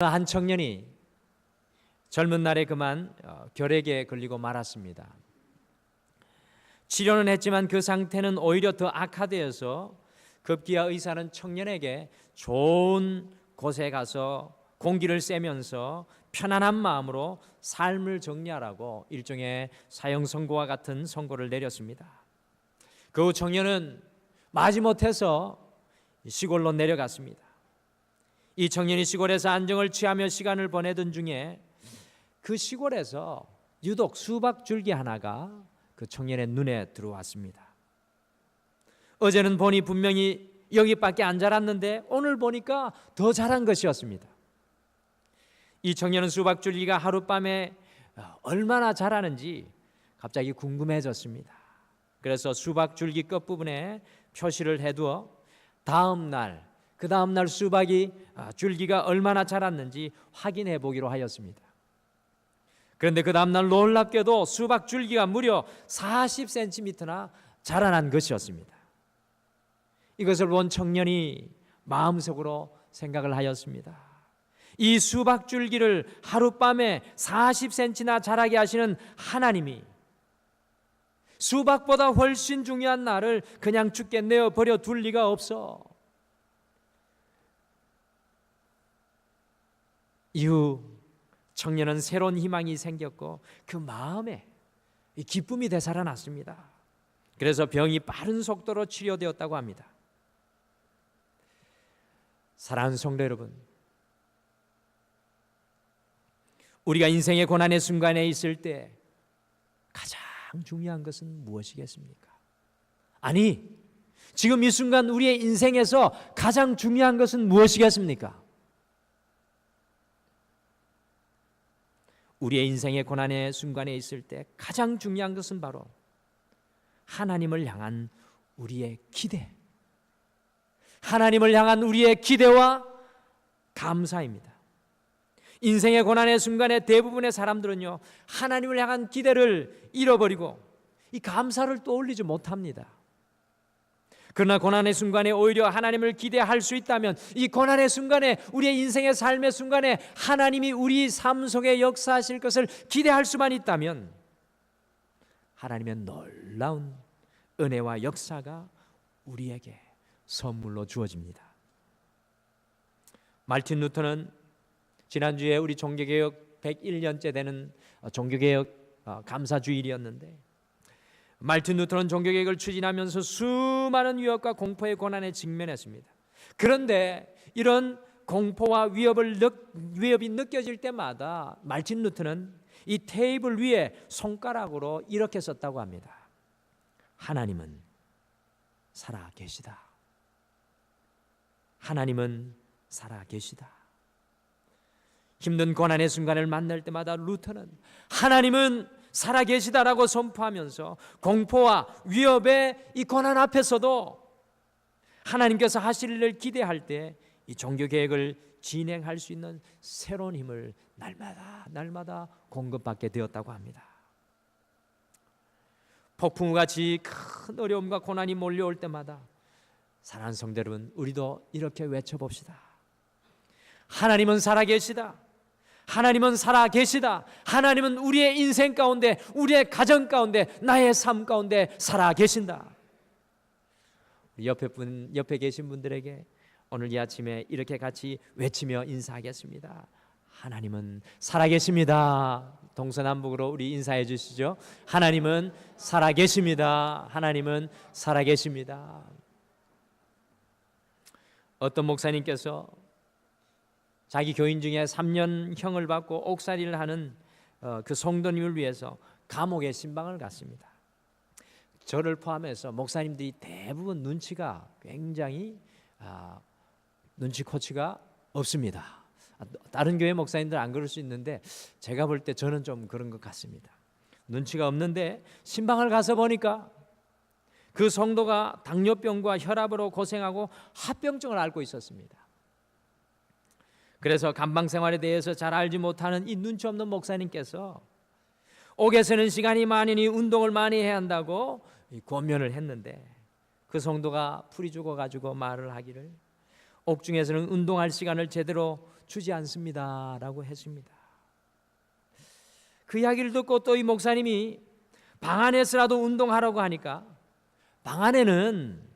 한 청년이 젊은 날에 그만 결핵에 걸리고 말았습니다. 치료는 했지만 그 상태는 오히려 더 악화되어서 급기야 의사는 청년에게 좋은 곳에 가서 공기를 쐬면서 편안한 마음으로 삶을 정리하라고 일종의 사형 선고와 같은 선고를 내렸습니다. 그 후 청년은 마지못해서 시골로 내려갔습니다. 이 청년이 시골에서 안정을 취하며 시간을 보내던 중에 그 시골에서 유독 수박 줄기 하나가 그 청년의 눈에 들어왔습니다. 어제는 보니 분명히 여기밖에 안 자랐는데 오늘 보니까 더 자란 것이었습니다. 이 청년은 수박 줄기가 하룻밤에 얼마나 자라는지 갑자기 궁금해졌습니다. 그래서 수박 줄기 끝부분에 표시를 해두어 그 다음 날 수박이 줄기가 얼마나 자랐는지 확인해 보기로 하였습니다. 그런데 그 다음 날 놀랍게도 수박 줄기가 무려 40cm나 자라난 것이었습니다. 이것을 본 청년이 마음속으로 생각을 하였습니다. 이 수박 줄기를 하룻밤에 40cm나 자라게 하시는 하나님이 수박보다 훨씬 중요한 나를 그냥 죽게 내어버려 둘 리가 없어. 이후 청년은 새로운 희망이 생겼고 그 마음에 기쁨이 되살아났습니다. 그래서 병이 빠른 속도로 치료되었다고 합니다. 사랑하는 성도 여러분, 우리가 인생의 고난의 순간에 있을 때 가장 중요한 것은 무엇이겠습니까? 아니, 지금 이 순간 우리의 인생에서 가장 중요한 것은 무엇이겠습니까? 우리의 인생의 고난의 순간에 있을 때 가장 중요한 것은 바로 하나님을 향한 우리의 기대, 하나님을 향한 우리의 기대와 감사입니다. 인생의 고난의 순간에 대부분의 사람들은요, 하나님을 향한 기대를 잃어버리고 이 감사를 떠올리지 못합니다. 그러나 고난의 순간에 오히려 하나님을 기대할 수 있다면 이 고난의 순간에, 우리의 인생의 삶의 순간에 하나님이 우리 삶 속에 역사하실 것을 기대할 수만 있다면 하나님의 놀라운 은혜와 역사가 우리에게 선물로 주어집니다. 마르틴 루터는 지난주에 우리 종교개혁 101년째 되는 종교개혁 감사주일이었는데, 마르틴 루터는 종교개혁을 추진하면서 수많은 위협과 공포의 고난에 직면했습니다. 그런데 이런 공포와 위협이 느껴질 때마다 마르틴 루터는 이 테이블 위에 손가락으로 이렇게 썼다고 합니다. 하나님은 살아계시다. 하나님은 살아계시다. 힘든 고난의 순간을 만날 때마다 루터는 하나님은 살아계시다라고 선포하면서 공포와 위협의 이 고난 앞에서도 하나님께서 하실 일을 기대할 때 이 종교개혁을 진행할 수 있는 새로운 힘을 날마다 공급받게 되었다고 합니다. 폭풍우같이 큰 어려움과 고난이 몰려올 때마다 사랑하는 성도 여러분, 우리도 이렇게 외쳐봅시다. 하나님은 살아계시다. 하나님은 살아계시다. 하나님은 우리의 인생 가운데, 우리의 가정 가운데, 나의 삶 가운데 살아계신다. 옆에 계신 분들에게 오늘 이 아침에 이렇게 같이 외치며 인사하겠습니다. 하나님은 살아계십니다. 동서남북으로 우리 인사해 주시죠. 하나님은 살아계십니다. 하나님은 살아계십니다. 어떤 목사님께서 자기 교인 중에 3년형을 받고 옥살이를 하는 그 성도님을 위해서 감옥에 신방을 갔습니다. 저를 포함해서 목사님들이 대부분 눈치가 굉장히 눈치코치가 없습니다. 다른 교회 목사님들 안 그럴 수 있는데 제가 볼 때 저는 좀 그런 것 같습니다. 눈치가 없는데 신방을 가서 보니까 그 성도가 당뇨병과 혈압으로 고생하고 합병증을 앓고 있었습니다. 그래서 감방 생활에 대해서 잘 알지 못하는 이 눈치 없는 목사님께서 옥에서는 시간이 많으니 운동을 많이 해야 한다고 권면을 했는데, 그 성도가 풀이 죽어가지고 말을 하기를 옥중에서는 운동할 시간을 제대로 주지 않습니다라고 했습니다. 그 이야기를 듣고 또 이 목사님이 방 안에서라도 운동하라고 하니까 방 안에는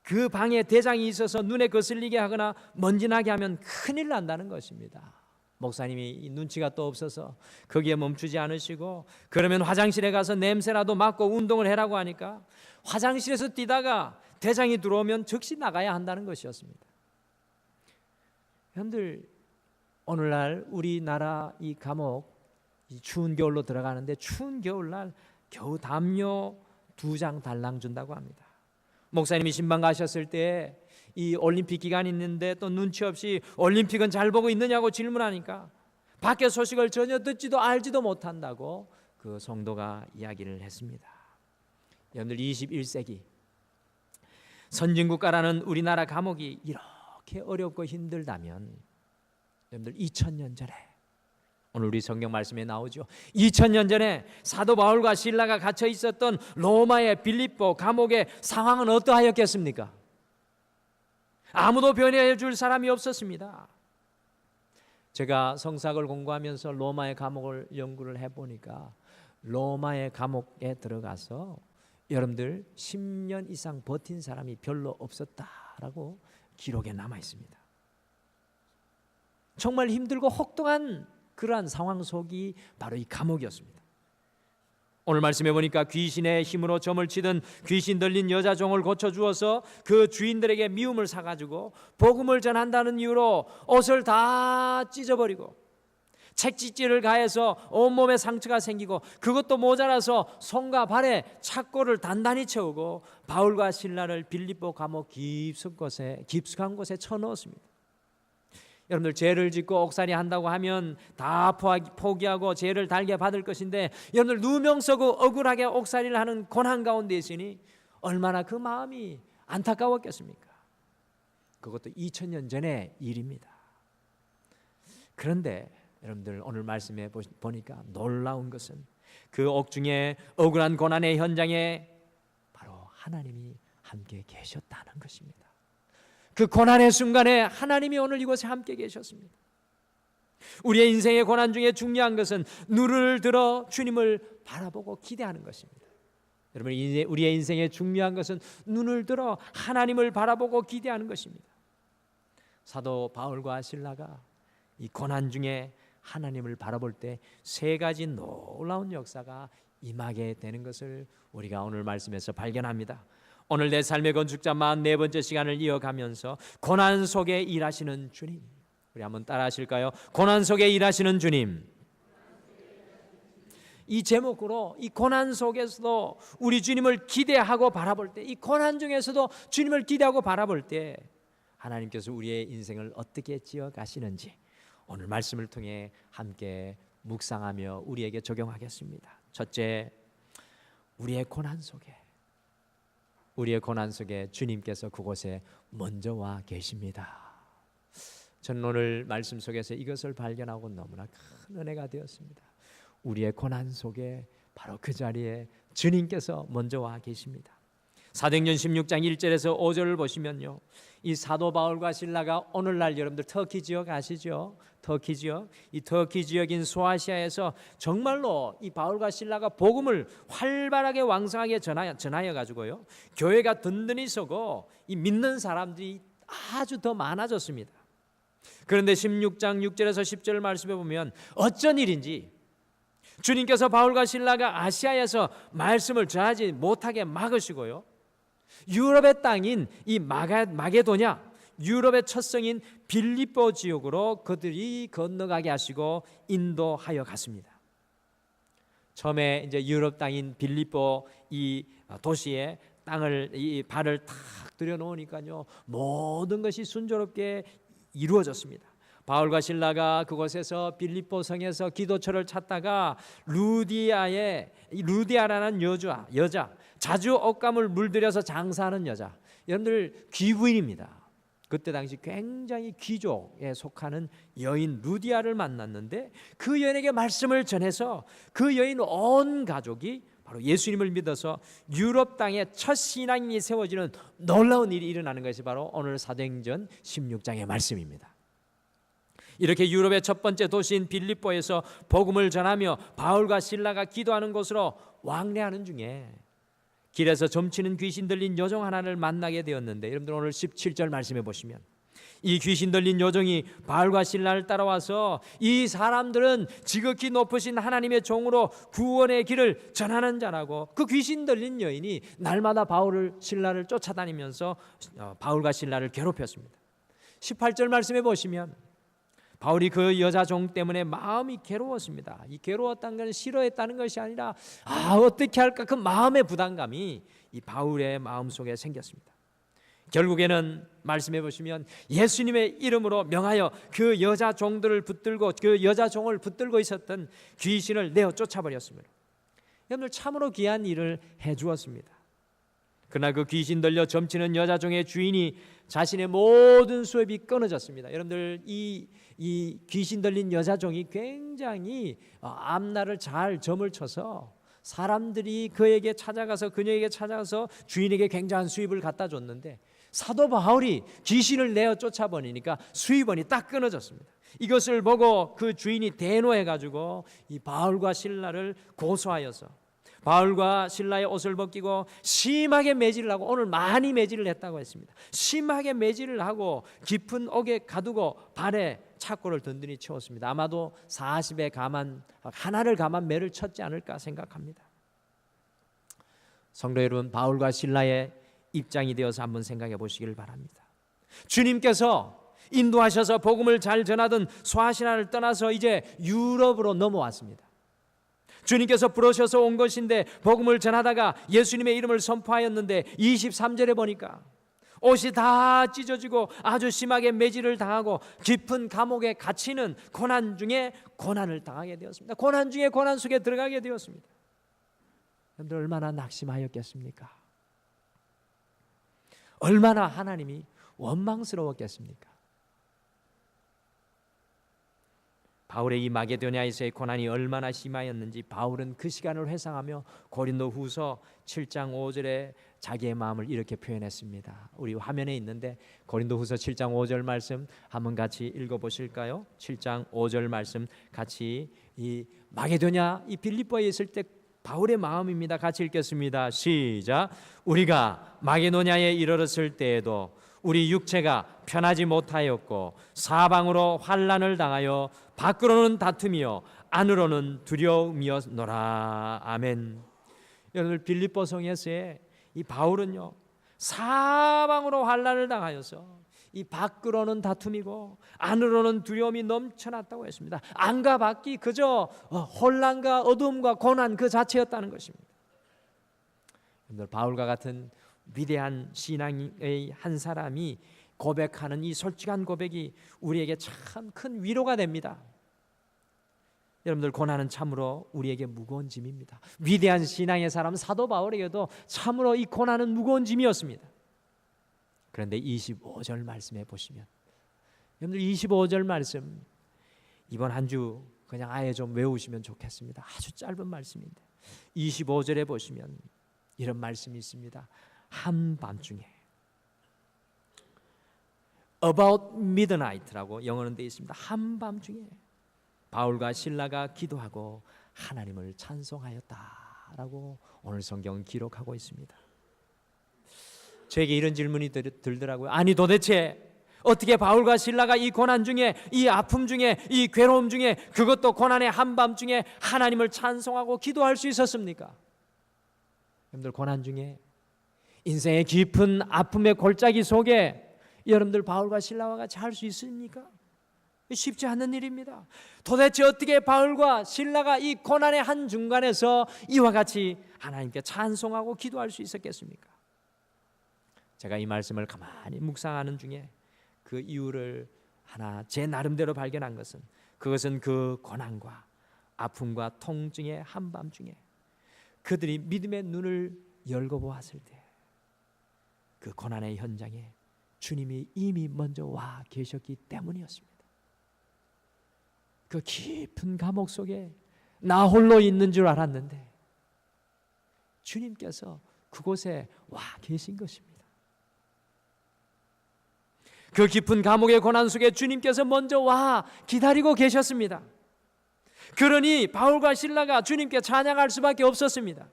그 방에 대장이 있어서 눈에 거슬리게 하거나 먼지나게 하면 큰일 난다는 것입니다. 목사님이 눈치가 또 없어서 거기에 멈추지 않으시고 그러면 화장실에 가서 냄새라도 맡고 운동을 해라고 하니까 화장실에서 뛰다가 대장이 들어오면 즉시 나가야 한다는 것이었습니다. 여러분들, 오늘날 우리나라 이 감옥, 이 추운 겨울로 들어가는데 추운 겨울날 겨우 담요 2장 달랑 준다고 합니다. 목사님이 신방 가셨을 때 이 올림픽 기간이 있는데 또 눈치 없이 올림픽은 잘 보고 있느냐고 질문하니까 밖의 소식을 전혀 듣지도 알지도 못한다고 그 성도가 이야기를 했습니다. 여러분들, 21세기 선진국가라는 우리나라 감옥이 이렇게 어렵고 힘들다면 여러분들, 2000년 전에, 오늘 우리 성경 말씀에 나오죠, 2000년 전에 사도 바울과 실라가 갇혀 있었던 로마의 빌립보 감옥의 상황은 어떠하였겠습니까? 아무도 변호해 줄 사람이 없었습니다. 제가 성사학을 공부하면서 로마의 감옥을 연구를 해보니까 로마의 감옥에 들어가서 여러분들 10년 이상 버틴 사람이 별로 없었다라고 기록에 남아 있습니다. 정말 힘들고 혹독한 그러한 상황 속이 바로 이 감옥이었습니다. 오늘 말씀해 보니까 귀신의 힘으로 점을 치던 귀신 들린 여자 종을 고쳐주어서 그 주인들에게 미움을 사가지고 복음을 전한다는 이유로 옷을 다 찢어버리고 책짓질을 가해서 온몸에 상처가 생기고 그것도 모자라서 손과 발에 착고를 단단히 채우고 바울과 실라를 빌립보 감옥 깊숙한 곳에 쳐넣었습니다. 여러분들, 죄를 짓고 옥살이 한다고 하면 다 포기하고 죄를 달게 받을 것인데 여러분들, 누명 쓰고 억울하게 옥살이를 하는 고난 가운데 있으니 얼마나 그 마음이 안타까웠겠습니까? 그것도 2000년 전의 일입니다. 그런데 여러분들, 오늘 말씀에 보니까 놀라운 것은 그 옥중에 억울한 고난의 현장에 바로 하나님이 함께 계셨다는 것입니다. 그 고난의 순간에 하나님이 오늘 이곳에 함께 계셨습니다. 우리의 인생의 고난 중에 중요한 것은 눈을 들어 주님을 바라보고 기대하는 것입니다. 여러분, 우리의 인생의 중요한 것은 눈을 들어 하나님을 바라보고 기대하는 것입니다. 사도 바울과 실라가 이 고난 중에 하나님을 바라볼 때 3가지 놀라운 역사가 임하게 되는 것을 우리가 오늘 말씀에서 발견합니다. 오늘 내 삶의 건축자 44번째 시간을 이어가면서 고난 속에 일하시는 주님, 우리 한번 따라 하실까요? 고난 속에 일하시는 주님. 이 제목으로 이 고난 속에서도 우리 주님을 기대하고 바라볼 때, 이 고난 중에서도 주님을 기대하고 바라볼 때 하나님께서 우리의 인생을 어떻게 지어 가시는지 오늘 말씀을 통해 함께 묵상하며 우리에게 적용하겠습니다. 첫째, 우리의 고난 속에 주님께서 그곳에 먼저 와 계십니다. 저는 오늘 말씀 속에서 이것을 발견하고 너무나 큰 은혜가 되었습니다. 우리의 고난 속에 바로 그 자리에 주님께서 먼저 와 계십니다. 사도행전 16장 1절에서 5절을 보시면요, 이 사도 바울과 실라가 오늘날 여러분들 터키 지역 아시죠? 터키 지역, 이 터키 지역인 소아시아에서 정말로 이 바울과 실라가 복음을 활발하게 왕성하게 전하여 가지고요, 교회가 든든히 서고 이 믿는 사람들이 아주 더 많아졌습니다. 그런데 16장 6절에서 10절 말씀해 보면 어쩐 일인지 주님께서 바울과 실라가 아시아에서 말씀을 전하지 못하게 막으시고요, 유럽의 땅인 이 마게도냐, 유럽의 첫 성인 빌립보 지역으로 그들이 건너가게 하시고 인도하여 갔습니다. 처음에 이제 유럽 땅인 빌립보 이 도시에 이 발을 탁 들여놓으니까요, 모든 것이 순조롭게 이루어졌습니다. 바울과 실라가 그곳에서 빌립보 성에서 기도처를 찾다가 루디아라는 여자, 자주 옷감을 물들여서 장사하는 여자, 여러분들 귀부인입니다. 그때 당시 굉장히 귀족에 속하는 여인 루디아를 만났는데 그 여인에게 말씀을 전해서 그 여인 온 가족이 바로 예수님을 믿어서 유럽 땅에 첫 신앙인이 세워지는 놀라운 일이 일어나는 것이 바로 오늘 사도행전 16장의 말씀입니다. 이렇게 유럽의 첫 번째 도시인 빌립보에서 복음을 전하며 바울과 실라가 기도하는 곳으로 왕래하는 중에 길에서 점치는 귀신 들린 여종 하나를 만나게 되었는데, 여러분들 오늘 17절 말씀해 보시면 이 귀신 들린 여종이 바울과 실라를 따라와서 이 사람들은 지극히 높으신 하나님의 종으로 구원의 길을 전하는 자라고, 그 귀신 들린 여인이 날마다 바울을 실라를 쫓아다니면서 바울과 실라를 괴롭혔습니다. 18절 말씀해 보시면 바울이 그 여자 종 때문에 마음이 괴로웠습니다. 이 괴로웠다는 것은 싫어했다는 것이 아니라 어떻게 할까, 그 마음의 부담감이 이 바울의 마음속에 생겼습니다. 결국에는 말씀해 보시면 예수님의 이름으로 명하여 그 여자 종들을 붙들고, 그 여자 종을 붙들고 있었던 귀신을 내어 쫓아버렸습니다. 여러분들 참으로 귀한 일을 해 주었습니다. 그러나 그 귀신 들려 점치는 여자 종의 주인이 자신의 모든 수입이 끊어졌습니다. 여러분들 이 귀신 들린 여자 종이 굉장히 앞날을 잘 점을 쳐서 사람들이 그에게 찾아가서, 그녀에게 찾아가서 주인에게 굉장한 수입을 갖다 줬는데, 사도 바울이 귀신을 내어 쫓아버리니까 수입원이 딱 끊어졌습니다. 이것을 보고 그 주인이 대노해 가지고 이 바울과 실라를 고소하여서 바울과 실라의 옷을 벗기고 심하게 매질을 하고, 오늘 많이 매질을 했다고 했습니다. 심하게 매질을 하고 깊은 옥에 가두고 발에 착고를 든든히 채웠습니다. 아마도 40에 감한, 하나를 감한 매를 쳤지 않을까 생각합니다. 성도 여러분, 바울과 실라의 입장이 되어서 한번 생각해 보시길 바랍니다. 주님께서 인도하셔서 복음을 잘 전하던 소아시아를 떠나서 이제 유럽으로 넘어왔습니다. 주님께서 부르셔서 온 것인데 복음을 전하다가 예수님의 이름을 선포하였는데 23절에 보니까 옷이 다 찢어지고 아주 심하게 매질을 당하고 깊은 감옥에 갇히는 고난 중에 고난을 당하게 되었습니다. 고난 중에 고난 속에 들어가게 되었습니다. 여러분들 얼마나 낙심하였겠습니까? 얼마나 하나님이 원망스러웠겠습니까? 바울의 이 마게도냐에서의 고난이 얼마나 심하였는지 바울은 그 시간을 회상하며 고린도후서 7장 5절에 자기의 마음을 이렇게 표현했습니다. 우리 화면에 있는데 고린도후서 7장 5절 말씀 한번 같이 읽어보실까요? 7장 5절 말씀 같이, 이 마게도냐, 이 빌립보에 있을 때 바울의 마음입니다. 같이 읽겠습니다. 시작. 우리가 마게도냐에 이르렀을 때에도 우리 육체가 편하지 못하였고 사방으로 환난을 당하여 밖으로는 다툼이요 안으로는 두려움이었노라. 아멘. 여러분, 빌립보 성에서의 이 바울은요, 사방으로 환난을 당하여서 이 밖으로는 다툼이고 안으로는 두려움이 넘쳐났다고 했습니다. 안과 밖이 그저 혼란과 어둠과 고난 그 자체였다는 것입니다. 여러분들, 바울과 같은 위대한 신앙의 한 사람이 고백하는 이 솔직한 고백이 우리에게 참 큰 위로가 됩니다. 여러분들, 고난은 참으로 우리에게 무거운 짐입니다. 위대한 신앙의 사람 사도 바울에게도 참으로 이 고난은 무거운 짐이었습니다. 그런데 25절 말씀해 보시면, 여러분들 25절 말씀 이번 한 주 그냥 아예 좀 외우시면 좋겠습니다. 아주 짧은 말씀인데 25절에 보시면 이런 말씀이 있습니다. 한밤중에, about midnight라고 영어는 되어 있습니다. 한밤중에 바울과 실라가 기도하고 하나님을 찬송하였다라고 오늘 성경은 기록하고 있습니다. 저에게 이런 질문이 들더라고요. 아니, 도대체 어떻게 바울과 실라가 이 고난 중에, 이 아픔 중에, 이 괴로움 중에, 그것도 고난의 한밤중에 하나님을 찬송하고 기도할 수 있었습니까? 여러분들, 고난 중에, 인생의 깊은 아픔의 골짜기 속에 여러분들 바울과 실라와 같이 할 수 있습니까? 쉽지 않은 일입니다. 도대체 어떻게 바울과 실라가 이 고난의 한중간에서 이와 같이 하나님께 찬송하고 기도할 수 있었겠습니까? 제가 이 말씀을 가만히 묵상하는 중에 그 이유를 하나 제 나름대로 발견한 것은, 그것은 그 고난과 아픔과 통증의 한밤중에 그들이 믿음의 눈을 열고 보았을 때 그 고난의 현장에 주님이 이미 먼저 와 계셨기 때문이었습니다. 그 깊은 감옥 속에 나 홀로 있는 줄 알았는데 주님께서 그곳에 와 계신 것입니다. 그 깊은 감옥의 고난 속에 주님께서 먼저 와 기다리고 계셨습니다. 그러니 바울과 실라가 주님께 찬양할 수밖에 없었습니다.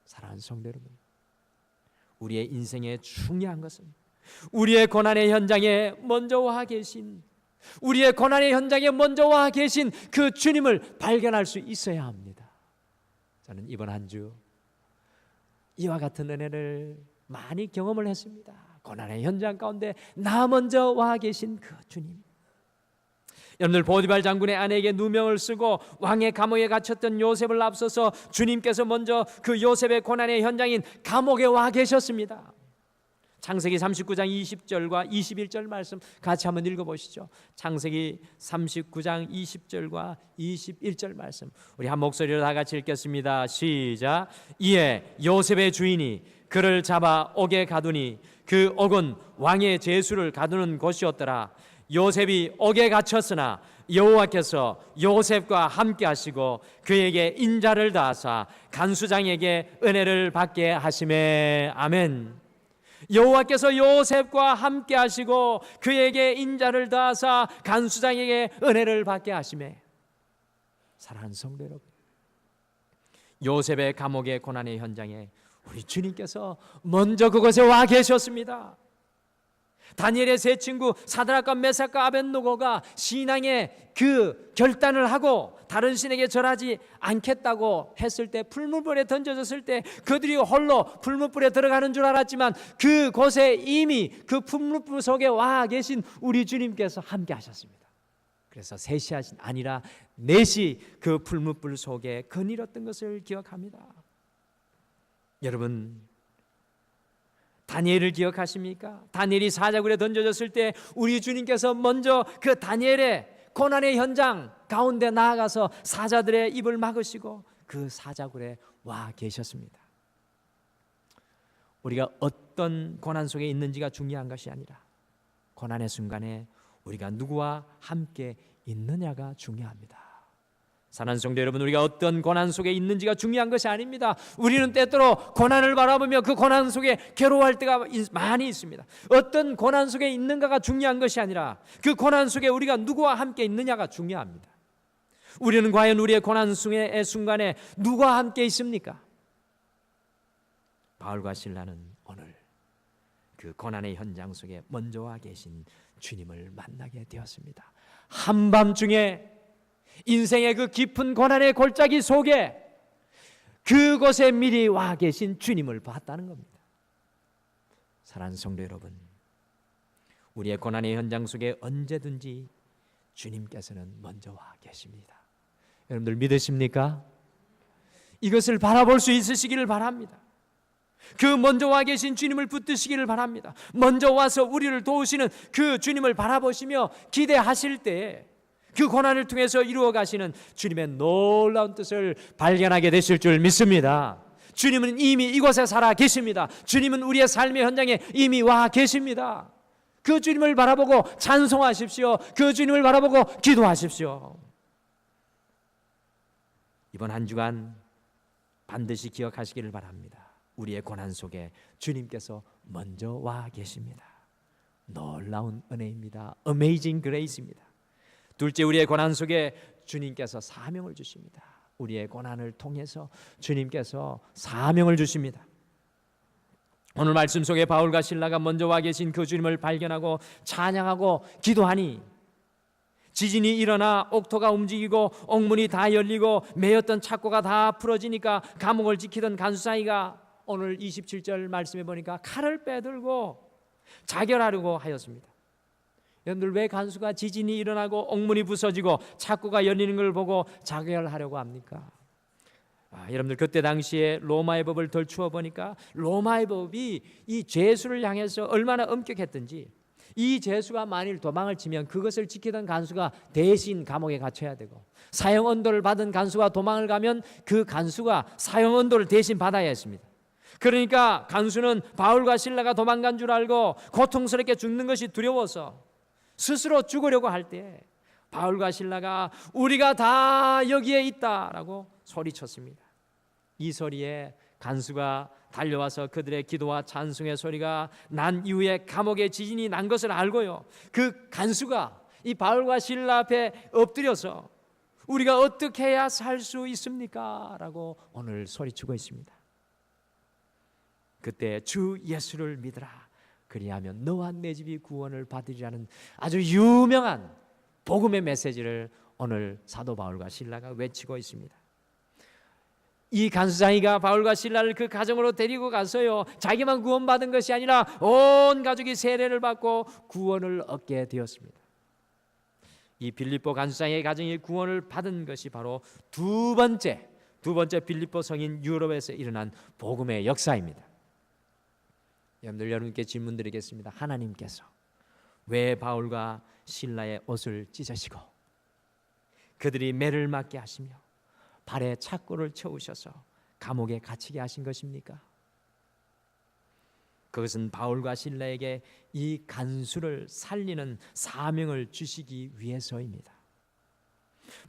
사랑하는 성도 여러분, 우리의 인생에 중요한 것은 우리의 고난의 현장에 먼저 와 계신, 우리의 고난의 현장에 먼저 와 계신 그 주님을 발견할 수 있어야 합니다. 저는 이번 한 주 이와 같은 은혜를 많이 경험을 했습니다. 고난의 현장 가운데 나 먼저 와 계신 그 주님. 여러분들, 보디발 장군의 아내에게 누명을 쓰고 왕의 감옥에 갇혔던 요셉을 앞서서 주님께서 먼저 그 요셉의 고난의 현장인 감옥에 와 계셨습니다. 창세기 39장 20절과 21절 말씀 같이 한번 읽어보시죠. 창세기 39장 20절과 21절 말씀 우리 한 목소리로 다 같이 읽겠습니다. 시작. 이에 요셉의 주인이 그를 잡아 옥에 가두니 그 옥은 왕의 제수를 가두는 곳이었더라. 요셉이 옥에 갇혔으나 여호와께서 요셉과 함께 하시고 그에게 인자를 다하사 간수장에게 은혜를 받게 하시매. 아멘. 여호와께서 요셉과 함께 하시고 그에게 인자를 다하사 간수장에게 은혜를 받게 하시매. 사랑하는 성도 여러분, 요셉의 감옥의 고난의 현장에 우리 주님께서 먼저 그곳에 와 계셨습니다. 다니엘의 세 친구 사드락과 메삭과 아벳노고가 신앙의 그 결단을 하고 다른 신에게 절하지 않겠다고 했을 때, 풀무불에 던져졌을 때 그들이 홀로 풀무불에 들어가는 줄 알았지만 그곳에 이미 그 풀무불 속에 와 계신 우리 주님께서 함께 하셨습니다. 그래서 셋이 아니라 넷이 그 풀무불 속에 거닐었던 것을 기억합니다. 여러분, 다니엘을 기억하십니까? 다니엘이 사자굴에 던져졌을 때 우리 주님께서 먼저 그 다니엘의 고난의 현장 가운데 나아가서 사자들의 입을 막으시고 그 사자굴에 와 계셨습니다. 우리가 어떤 고난 속에 있는지가 중요한 것이 아니라 고난의 순간에 우리가 누구와 함께 있느냐가 중요합니다. 사랑하는 성도 여러분, 우리가 어떤 고난 속에 있는지가 중요한 것이 아닙니다. 우리는 때때로 고난을 바라보며 그 고난 속에 괴로워할 때가 많이 있습니다. 어떤 고난 속에 있는가가 중요한 것이 아니라 그 고난 속에 우리가 누구와 함께 있느냐가 중요합니다. 우리는 과연 우리의 고난 속의 순간에 누구와 함께 있습니까? 바울과 실라는 오늘 그 고난의 현장 속에 먼저 와 계신 주님을 만나게 되었습니다. 한밤중에 인생의 그 깊은 고난의 골짜기 속에 그곳에 미리 와 계신 주님을 봤다는 겁니다. 사랑하는 성도 여러분, 우리의 고난의 현장 속에 언제든지 주님께서는 먼저 와 계십니다. 여러분들 믿으십니까? 이것을 바라볼 수 있으시기를 바랍니다. 그 먼저 와 계신 주님을 붙드시기를 바랍니다. 먼저 와서 우리를 도우시는 그 주님을 바라보시며 기대하실 때 그 고난을 통해서 이루어 가시는 주님의 놀라운 뜻을 발견하게 되실 줄 믿습니다. 주님은 이미 이곳에 살아 계십니다. 주님은 우리의 삶의 현장에 이미 와 계십니다. 그 주님을 바라보고 찬송하십시오. 그 주님을 바라보고 기도하십시오. 이번 한 주간 반드시 기억하시기를 바랍니다. 우리의 고난 속에 주님께서 먼저 와 계십니다. 놀라운 은혜입니다. Amazing Grace입니다. 둘째, 우리의 고난 속에 주님께서 사명을 주십니다. 우리의 고난을 통해서 주님께서 사명을 주십니다. 오늘 말씀 속에 바울과 실라가 먼저 와 계신 그 주님을 발견하고 찬양하고 기도하니 지진이 일어나 옥토가 움직이고 옥문이 다 열리고 매였던 착고가 다 풀어지니까 감옥을 지키던 간수사이가 오늘 27절 말씀에 보니까 칼을 빼들고 자결하려고 하였습니다. 여러분들, 왜 간수가 지진이 일어나고 옥문이 부서지고 착고가 열리는 걸 보고 자결하려고 합니까? 여러분들, 그때 당시에 로마의 법을 덜 추워 보니까 로마의 법이 이 죄수를 향해서 얼마나 엄격했던지, 이 죄수가 만일 도망을 치면 그것을 지키던 간수가 대신 감옥에 갇혀야 되고, 사형 언도를 받은 간수가 도망을 가면 그 간수가 사형 언도를 대신 받아야 했습니다. 그러니까 간수는 바울과 실라가 도망간 줄 알고 고통스럽게 죽는 것이 두려워서 스스로 죽으려고 할 때 바울과 실라가 우리가 다 여기에 있다라고 소리쳤습니다. 이 소리에 간수가 달려와서 그들의 기도와 찬송의 소리가 난 이후에 감옥에 지진이 난 것을 알고요, 그 간수가 이 바울과 실라 앞에 엎드려서 우리가 어떻게 해야 살 수 있습니까? 라고 오늘 소리치고 있습니다. 그때 주 예수를 믿으라, 그리하면 너와 내 집이 구원을 받으리라는 아주 유명한 복음의 메시지를 오늘 사도 바울과 실라가 외치고 있습니다. 이 간수장이가 바울과 실라를 그 가정으로 데리고 가서요, 자기만 구원받은 것이 아니라 온 가족이 세례를 받고 구원을 얻게 되었습니다. 이 빌립보 간수장의 가정이 구원을 받은 것이 바로 두 번째 빌립보 성인 유럽에서 일어난 복음의 역사입니다. 여러분께 질문 드리겠습니다. 하나님께서 왜 바울과 실라의 옷을 찢으시고 그들이 매를 맞게 하시며 발에 착고를 채우셔서 감옥에 갇히게 하신 것입니까? 그것은 바울과 실라에게 이 간수를 살리는 사명을 주시기 위해서입니다.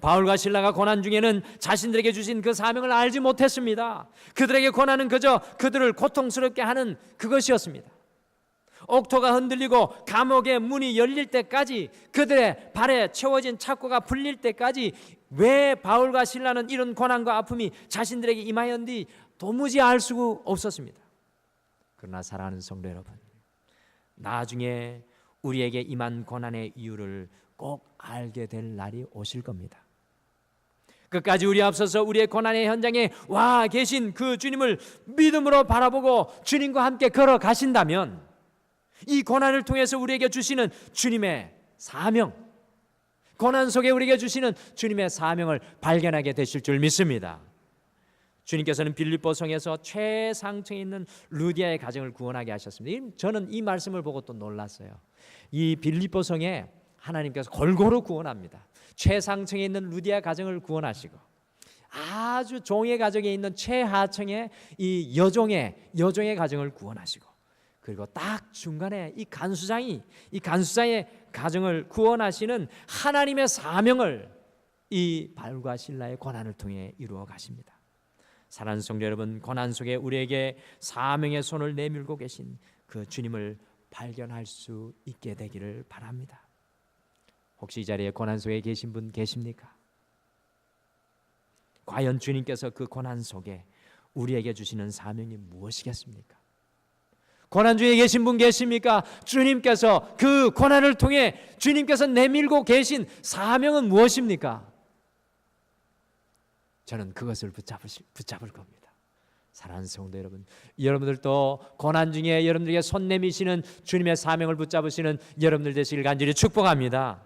바울과 실라가 고난 중에는 자신들에게 주신 그 사명을 알지 못했습니다. 그들에게 고난은 그저 그들을 고통스럽게 하는 그것이었습니다. 옥토가 흔들리고 감옥의 문이 열릴 때까지, 그들의 발에 채워진 착고가 풀릴 때까지 왜 바울과 실라는 이런 고난과 아픔이 자신들에게 임하였는지 도무지 알 수가 없었습니다. 그러나 사랑하는 성도 여러분, 나중에 우리에게 임한 고난의 이유를 꼭 알게 될 날이 오실 겁니다. 끝까지 우리 앞서서 우리의 고난의 현장에 와 계신 그 주님을 믿음으로 바라보고 주님과 함께 걸어가신다면 이 고난을 통해서 우리에게 주시는 주님의 사명, 고난 속에 우리에게 주시는 주님의 사명을 발견하게 되실 줄 믿습니다. 주님께서는 빌립보 성에서 최상층에 있는 루디아의 가정을 구원하게 하셨습니다. 저는 이 말씀을 보고 또 놀랐어요. 이 빌립보 성에 하나님께서 골고루 구원합니다. 최상층에 있는 루디아 가정을 구원하시고 아주 종의 가정에 있는 최하층의 이 여종의 가정을 구원하시고, 그리고 딱 중간에 이 간수장의 가정을 구원하시는 하나님의 사명을 이 바울과 실라의 고난을 통해 이루어 가십니다. 사랑하는 성도 여러분, 고난 속에 우리에게 사명의 손을 내밀고 계신 그 주님을 발견할 수 있게 되기를 바랍니다. 혹시 이 자리에 고난 속에 계신 분 계십니까? 과연 주님께서 그 고난 속에 우리에게 주시는 사명이 무엇이겠습니까? 고난 중에 계신 분 계십니까? 주님께서 그 고난을 통해 주님께서 내밀고 계신 사명은 무엇입니까? 저는 그것을 붙잡을 겁니다. 사랑하는 성도 여러분, 여러분들도 고난 중에 여러분들에게 손 내미시는 주님의 사명을 붙잡으시는 여러분들 되시길 간절히 축복합니다.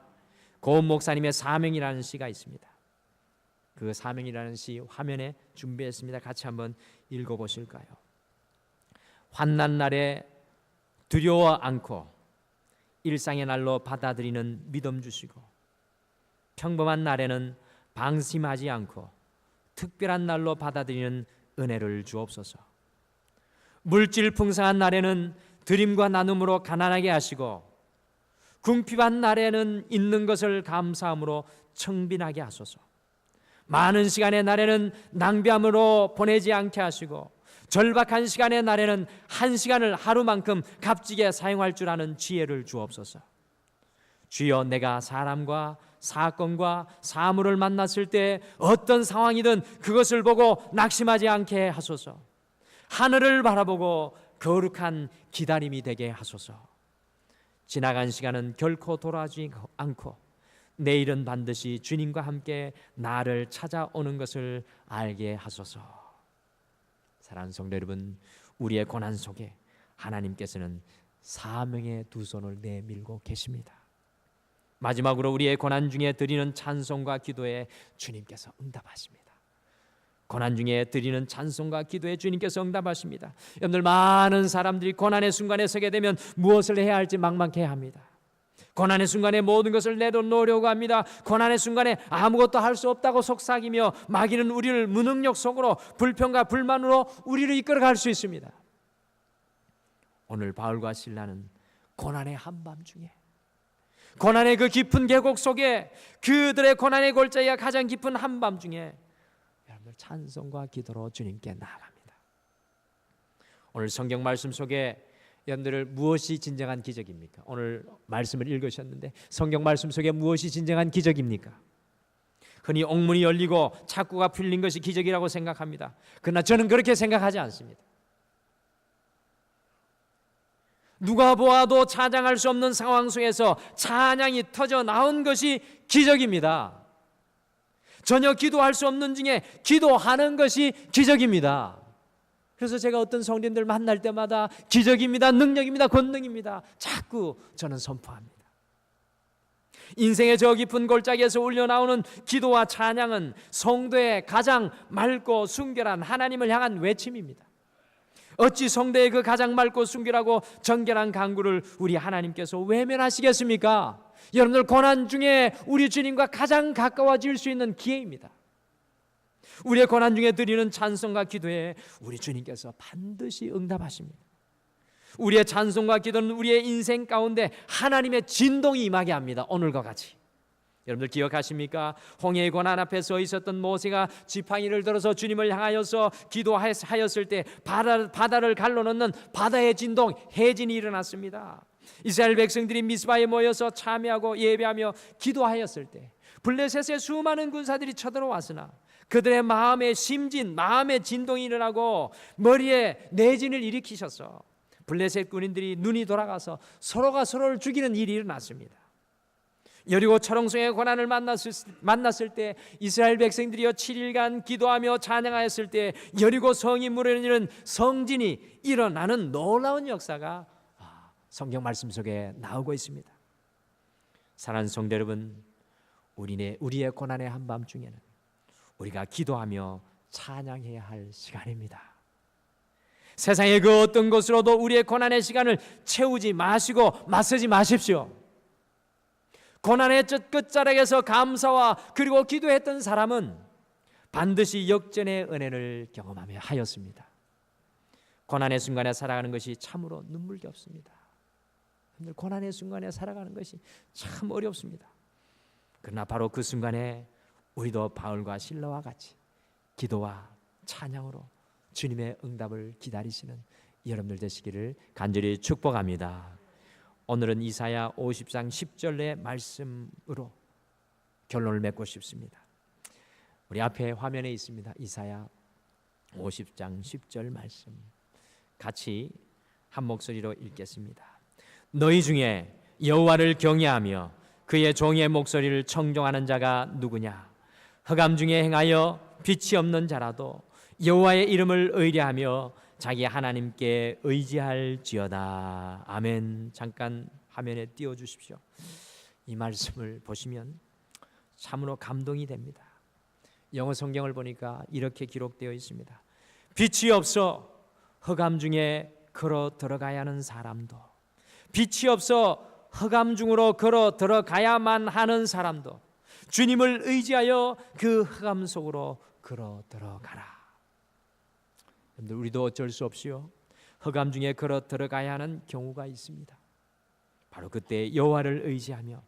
고은 목사님의 사명이라는 시가 있습니다. 그 사명이라는 시 화면에 준비했습니다. 같이 한번 읽어보실까요? 환난 날에 두려워 않고 일상의 날로 받아들이는 믿음 주시고, 평범한 날에는 방심하지 않고 특별한 날로 받아들이는 은혜를 주옵소서. 물질 풍성한 날에는 드림과 나눔으로 가난하게 하시고, 궁핍한 날에는 있는 것을 감사함으로 청빈하게 하소서. 많은 시간의 날에는 낭비함으로 보내지 않게 하시고, 절박한 시간의 날에는 한 시간을 하루만큼 값지게 사용할 줄 아는 지혜를 주옵소서. 주여, 내가 사람과 사건과 사물을 만났을 때 어떤 상황이든 그것을 보고 낙심하지 않게 하소서. 하늘을 바라보고 거룩한 기다림이 되게 하소서. 지나간 시간은 결코 돌아오지 않고 내일은 반드시 주님과 함께 나를 찾아오는 것을 알게 하소서. 사랑하는 성도 여러분, 우리의 고난 속에 하나님께서는 사명의 두 손을 내밀고 계십니다. 마지막으로 우리의 고난 중에 드리는 찬송과 기도에 주님께서 응답하십니다. 고난 중에 드리는 찬송과 기도에 주님께서 응답하십니다. 여러분들, 많은 사람들이 고난의 순간에 서게 되면 무엇을 해야 할지 막막해 합니다. 고난의 순간에 모든 것을 내놓으려고 합니다. 고난의 순간에 아무것도 할 수 없다고 속삭이며 마귀는 우리를 무능력 속으로, 불평과 불만으로 우리를 이끌어갈 수 있습니다. 오늘 바울과 실라는 고난의 한밤중에, 고난의 그 깊은 계곡 속에, 그들의 고난의 골짜기가 가장 깊은 한밤중에 여러분들 찬송과 기도로 주님께 나아갑니다. 오늘 성경 말씀 속에 여러분들 무엇이 진정한 기적입니까? 오늘 말씀을 읽으셨는데 성경 말씀 속에 무엇이 진정한 기적입니까? 흔히 옥문이 열리고 창구가 풀린 것이 기적이라고 생각합니다. 그러나 저는 그렇게 생각하지 않습니다. 누가 보아도 찬양할 수 없는 상황 속에서 찬양이 터져 나온 것이 기적입니다. 전혀 기도할 수 없는 중에 기도하는 것이 기적입니다. 그래서 제가 어떤 성도님들 만날 때마다 기적입니다, 능력입니다, 권능입니다 자꾸 저는 선포합니다. 인생의 저 깊은 골짜기에서 울려나오는 기도와 찬양은 성도의 가장 맑고 순결한 하나님을 향한 외침입니다. 어찌 성도의 그 가장 맑고 순결하고 정결한 간구를 우리 하나님께서 외면하시겠습니까? 여러분들 고난 중에 우리 주님과 가장 가까워질 수 있는 기회입니다. 우리의 고난 중에 드리는 찬송과 기도에 우리 주님께서 반드시 응답하십니다. 우리의 찬송과 기도는 우리의 인생 가운데 하나님의 진동이 임하게 합니다. 오늘과 같이. 여러분들 기억하십니까? 홍해의 고난 앞에 서 있었던 모세가 지팡이를 들어서 주님을 향하여서 기도하였을 때 바다를 갈라놓는 바다의 진동, 해진이 일어났습니다. 이스라엘 백성들이 미스바에 모여서 참여하고 예배하며 기도하였을 때 블레셋의 수많은 군사들이 쳐들어왔으나 그들의 마음의 심진, 마음의 진동이 일어나고 머리에 내진을 일으키셔서 블레셋 군인들이 눈이 돌아가서 서로가 서로를 죽이는 일이 일어났습니다. 여리고 철옹성의 고난을 만났을 때 이스라엘 백성들이여 7일간 기도하며 찬양하였을 때 여리고 성이 무너지는 성진이 일어나는 놀라운 역사가 성경 말씀 속에 나오고 있습니다. 사랑하는 성도 여러분, 우리의 고난의 한밤중에는 우리가 기도하며 찬양해야 할 시간입니다. 세상의 그 어떤 것으로도 우리의 고난의 시간을 채우지 마시고 맞서지 마십시오. 고난의 끝자락에서 감사와 그리고 기도했던 사람은 반드시 역전의 은혜를 경험하며 하였습니다. 고난의 순간에 살아가는 것이 참으로 눈물겹습니다. 고난의 순간에 살아가는 것이 참 어렵습니다. 그러나 바로 그 순간에 우리도 바울과 실라와 같이 기도와 찬양으로 주님의 응답을 기다리시는 여러분들 되시기를 간절히 축복합니다. 오늘은 이사야 50장 10절의 말씀으로 결론을 맺고 싶습니다. 우리 앞에 화면에 있습니다. 이사야 50장 10절 말씀 같이 한 목소리로 읽겠습니다. 너희 중에 여호와를 경외하며 그의 종의 목소리를 청종하는 자가 누구냐? 흑암 중에 행하여 빛이 없는 자라도 여호와의 이름을 의뢰하며 자기 하나님께 의지할지어다. 아멘. 잠깐 화면에 띄워주십시오. 이 말씀을 보시면 참으로 감동이 됩니다. 영어 성경을 보니까 이렇게 기록되어 있습니다. 빛이 없어 흑암 중에 걸어 들어가야 하는 사람도, 빛이 없어 흑암 중으로 걸어 들어가야만 하는 사람도 주님을 의지하여 그 흑암 속으로 걸어 들어가라. 여러분들, 우리도 어쩔 수 없이요 흑암 중에 걸어 들어가야 하는 경우가 있습니다. 바로 그때 여호와를 의지하며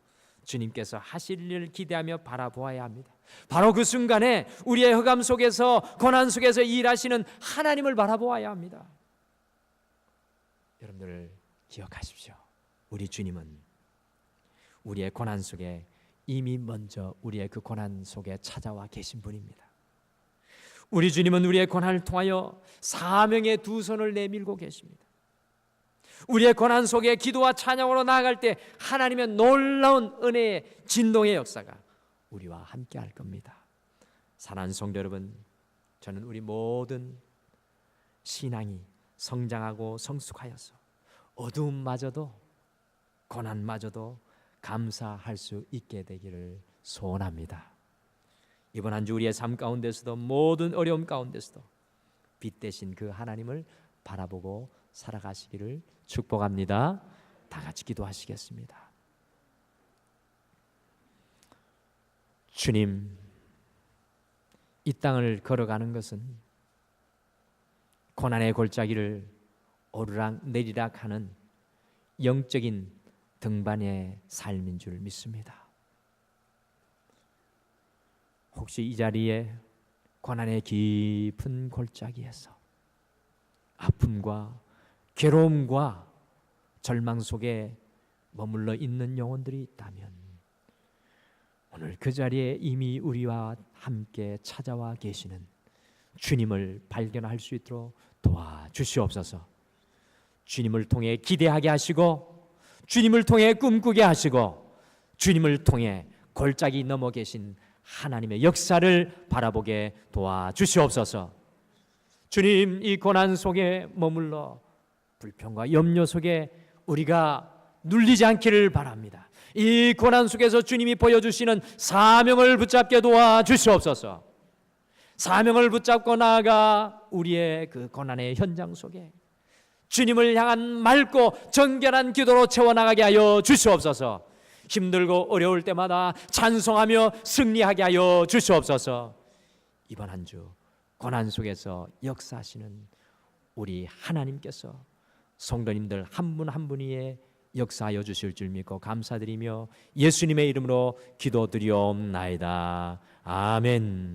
주님께서 하실 일을 기대하며 바라보아야 합니다. 바로 그 순간에 우리의 흑암 속에서 고난 속에서 일하시는 하나님을 바라보아야 합니다. 여러분들 기억하십시오. 우리 주님은 우리의 고난 속에 이미 먼저 우리의 그 고난 속에 찾아와 계신 분입니다. 우리 주님은 우리의 고난을 통하여 사명의 두 손을 내밀고 계십니다. 우리의 고난 속에 기도와 찬양으로 나아갈 때 하나님의 놀라운 은혜의 진동의 역사가 우리와 함께 할 겁니다. 사랑하는 성도 여러분, 저는 우리 모든 신앙이 성장하고 성숙하여서 어두움마저도 고난마저도 감사할 수 있게 되기를 소원합니다. 이번 한 주 우리의 삶 가운데서도 모든 어려움 가운데서도 빛 대신 그 하나님을 바라보고 살아가시기를 축복합니다. 다 같이 기도하시겠습니다. 주님, 이 땅을 걸어가는 것은 고난의 골짜기를 오르락 내리락 하는 영적인 등반의 삶인 줄 믿습니다. 혹시 이 자리에 고난의 깊은 골짜기에서 아픔과 괴로움과 절망 속에 머물러 있는 영혼들이 있다면 오늘 그 자리에 이미 우리와 함께 찾아와 계시는 주님을 발견할 수 있도록 도와주시옵소서. 주님을 통해 기대하게 하시고, 주님을 통해 꿈꾸게 하시고, 주님을 통해 골짜기 넘어 계신 하나님의 역사를 바라보게 도와주시옵소서. 주님, 이 고난 속에 머물러 불평과 염려 속에 우리가 눌리지 않기를 바랍니다. 이 고난 속에서 주님이 보여주시는 사명을 붙잡게 도와주시옵소서. 사명을 붙잡고 나아가 우리의 그 고난의 현장 속에 주님을 향한 맑고 정결한 기도로 채워나가게 하여 주시옵소서. 힘들고 어려울 때마다 찬송하며 승리하게 하여 주시옵소서. 이번 한 주 고난 속에서 역사하시는 우리 하나님께서 성도님들 한 분 한 분이의 역사하여 주실 줄 믿고 감사드리며 예수님의 이름으로 기도드리옵나이다. 아멘.